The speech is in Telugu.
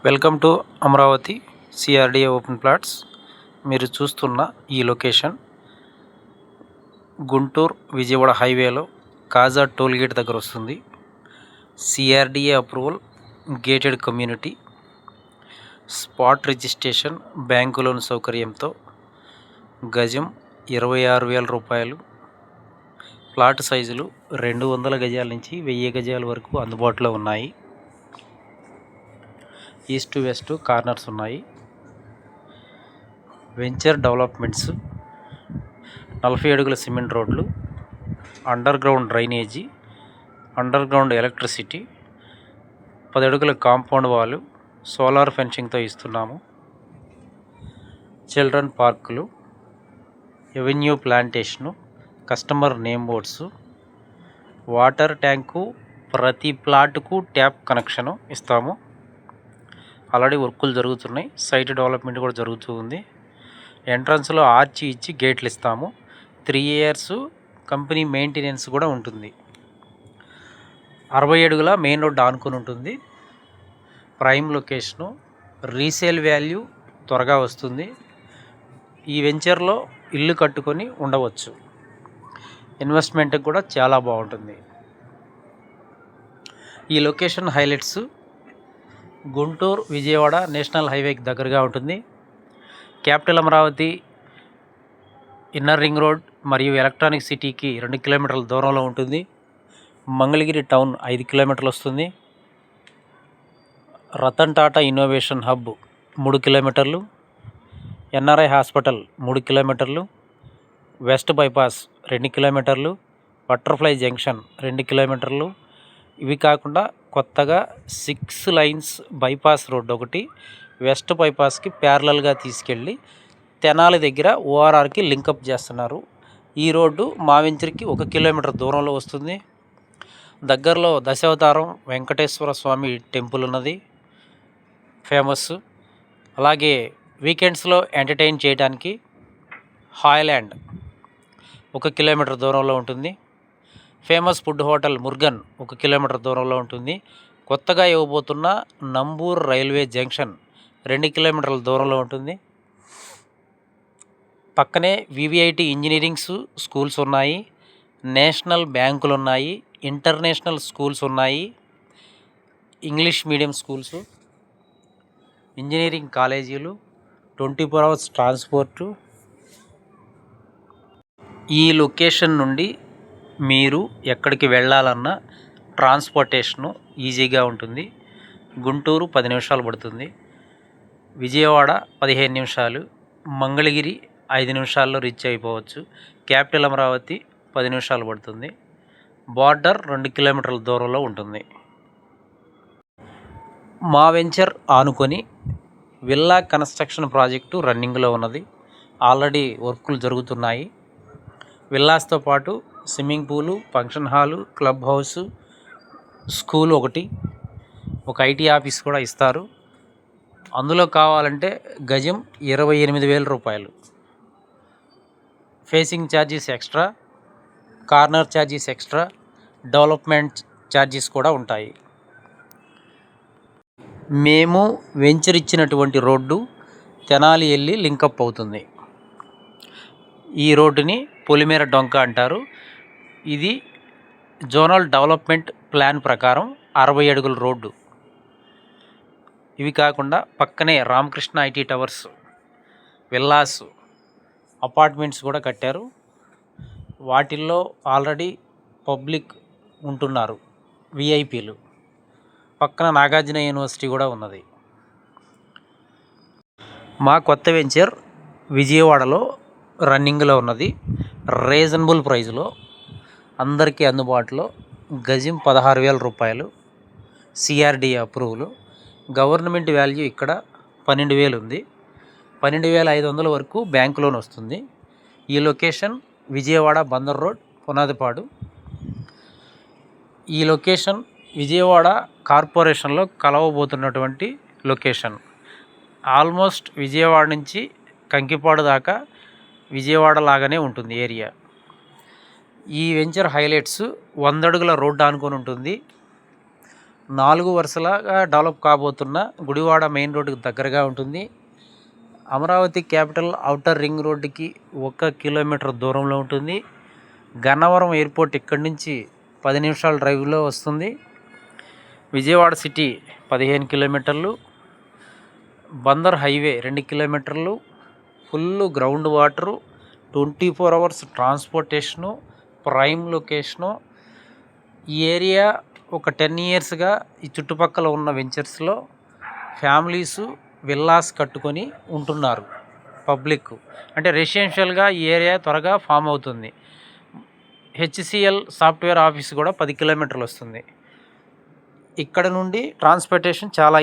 Welcome to Amaravati CRDA open plots. మీరు చూస్తున్న ఈ లొకేషన్ గుంటూరు విజయవాడ హైవేలో కాజా టోల్ గేట్ దగ్గర వస్తుంది. CRDA approval, gated community, spot registration, bank loan సౌకర్యంతో గజం 26,000 రూపాయలు. ప్లాట్ సైజులు 200 గజాల నుంచి 1000 గజాల వరకు అందుబాటులో ఉన్నాయి. ఈస్ట్ వెస్ట్ కార్నర్స్ ఉన్నాయి. వెంచర్ డెవలప్మెంట్స్, 40 అడుగుల సిమెంట్ రోడ్లు, under ground drainage, under ground electricity, 10 అడుగుల కాంపౌండ్ వాలు, సోలార్ ఫెన్సింగ్తో ఇస్తున్నాము. చిల్డ్రన్ పార్కులు, avenue plantation, customer name boards, water tank, ప్రతి ప్లాట్కు ట్యాప్ కనెక్షను ఇస్తాము. ఆల్రెడీ వర్కులు జరుగుతున్నాయి. సైట్ డెవలప్మెంట్ కూడా జరుగుతూ ఉంది. ఎంట్రన్స్లో ఆర్చి ఇచ్చి గేట్లు ఇస్తాము. 3 years కంపెనీ మెయింటెనెన్స్ కూడా ఉంటుంది. 60 అడుగుల మెయిన్ రోడ్ ఆనుకొని ఉంటుంది. ప్రైమ్ లొకేషను, రీసేల్ వాల్యూ త్వరగా వస్తుంది. ఈ వెంచర్లో ఇల్లు కట్టుకొని ఉండవచ్చు. ఇన్వెస్ట్మెంట్కి కూడా చాలా బాగుంటుంది. ఈ location highlights: Guntur Vijayawada national హైవేకి దగ్గరగా ఉంటుంది. Capital Amaravati, inner ring road మరియు ఎలక్ట్రానిక్ సిటీకి 2 కిలోమీటర్ల దూరంలో ఉంటుంది. మంగళగిరి టౌన్ 5 కిలోమీటర్లు వస్తుంది. రతన్ టాటా ఇన్నోవేషన్ హబ్ 3 కిలోమీటర్లు, ఎన్ఆర్ఐ హాస్పిటల్ 3 కిలోమీటర్లు, వెస్ట్ బైపాస్ 2 కిలోమీటర్లు, బటర్ఫ్లై జంక్షన్ 2 కిలోమీటర్లు. ఇవి కాకుండా కొత్తగా 6 లైన్స్ బైపాస్ రోడ్డు ఒకటి వెస్ట్ బైపాస్కి ప్యారలల్గా తీసుకెళ్ళి తెనాలి దగ్గర ఓఆర్ఆర్కి లింకప్ చేస్తున్నారు. ఈ రోడ్డు మా వెంచర్కి 1 కిలోమీటర్ దూరంలో వస్తుంది. దగ్గరలో దశావతారం వెంకటేశ్వర స్వామి టెంపుల్ ఉన్నది, ఫేమస్. అలాగే వీకెండ్స్లో ఎంటర్టైన్ చేయడానికి హాయ్లాండ్ 1 కిలోమీటర్ దూరంలో ఉంటుంది. ఫేమస్ ఫుడ్ హోటల్ ముర్గన్ 1 కిలోమీటర్ దూరంలో ఉంటుంది. కొత్తగా ఇవ్వబోతున్న నంబూర్ రైల్వే జంక్షన్ 2 కిలోమీటర్ల దూరంలో ఉంటుంది. పక్కనే వివిఐటి ఇంజనీరింగ్ స్కూల్స్ ఉన్నాయి, నేషనల్ బ్యాంకులు ఉన్నాయి, ఇంటర్నేషనల్ స్కూల్స్ ఉన్నాయి, ఇంగ్లీష్ మీడియం స్కూల్స్, ఇంజనీరింగ్ కాలేజీలు, 24 hours ట్రాన్స్పోర్టు. ఈ లొకేషన్ నుండి మీరు ఎక్కడికి వెళ్ళాలన్నా ట్రాన్స్పోర్టేషను ఈజీగా ఉంటుంది. గుంటూరు 10 నిమిషాలు పడుతుంది, విజయవాడ 15 నిమిషాలు, మంగళగిరి 5 నిమిషాల్లో రీచ్ అయిపోవచ్చు. క్యాపిటల్ అమరావతి 10 నిమిషాలు పడుతుంది. బార్డర్ 2 కిలోమీటర్ల దూరంలో ఉంటుంది. మా వెంచర్ ఆనుకొని విల్లా కన్స్ట్రక్షన్ ప్రాజెక్టు రన్నింగ్లో ఉన్నది. ఆల్రెడీ వర్కులు జరుగుతున్నాయి. విల్లాస్తో పాటు swimming pool, function hall, club house, school ఒకటి, ఒక ఐటీ ఆఫీస్ కూడా ఇస్తారు. అందులో కావాలంటే గజం 28,000 రూపాయలు. Facing charges extra, corner charges extra, development charges కూడా ఉంటాయి. మేము వెంచర్ ఇచ్చినటువంటి రోడ్డు తెనాలి వెళ్ళి లింకప్ అవుతుంది. ఈ రోడ్డుని పొలిమేర డొంక అంటారు. ఇది జోనల్ డెవలప్మెంట్ ప్లాన్ ప్రకారం 60 అడుగుల రోడ్డు. ఇవి కాకుండా పక్కనే Ramakrishna IT towers, villas, apartments కూడా కట్టారు. వాటిల్లో ఆల్రెడీ పబ్లిక్ ఉంటున్నారు, విఐపీలు. పక్కన నాగార్జున యూనివర్సిటీ కూడా ఉన్నది. మా కొత్త వెంచర్ విజయవాడలో రన్నింగ్లో ఉన్నది. రీజనబుల్ ప్రైజ్లో అందరికీ అందుబాటులో గజం 16,000 రూపాయలు. CRDA approval. గవర్నమెంట్ వాల్యూ ఇక్కడ 12,000 ఉంది. 12,500 వరకు బ్యాంకు లోన్ వస్తుంది. ఈ లొకేషన్ విజయవాడ బందర్ రోడ్, పునాదిపాడు. ఈ లొకేషన్ విజయవాడ కార్పొరేషన్లో కలవబోతున్నటువంటి లొకేషన్. ఆల్మోస్ట్ విజయవాడ నుంచి కంకిపాడు దాకా విజయవాడ లాగానే ఉంటుంది ఏరియా. ఈ వెంచర్ హైలైట్స్: 100 అడుగుల రోడ్డు ఆనుకొని ఉంటుంది. 4 వరుసలుగా డెవలప్ కాబోతున్న గుడివాడ మెయిన్ రోడ్డుకి దగ్గరగా ఉంటుంది. అమరావతి క్యాపిటల్ ఔటర్ రింగ్ రోడ్డుకి 1 కిలోమీటర్ దూరంలో ఉంటుంది. గన్నవరం ఎయిర్పోర్ట్ ఇక్కడి నుంచి 10 నిమిషాల డ్రైవ్లో వస్తుంది. విజయవాడ సిటీ 15 కిలోమీటర్లు, బందర్ హైవే 2 కిలోమీటర్లు, full ground water, 24 hours transportation, prime location. ఈ ఏరియా ఒక 10 ఇయర్స్గా ఈ చుట్టుపక్కల ఉన్న వెంచర్స్లో ఫ్యామిలీసు విల్లాస్ కట్టుకొని ఉంటున్నారు. పబ్లిక్ అంటే రెసిడెన్షియల్గా ఈ ఏరియా త్వరగా ఫామ్ అవుతుంది. హెచ్సిఎల్ సాఫ్ట్వేర్ ఆఫీస్ కూడా 10 కిలోమీటర్లు వస్తుంది. ఇక్కడ నుండి ట్రాన్స్పోర్టేషన్ చాలా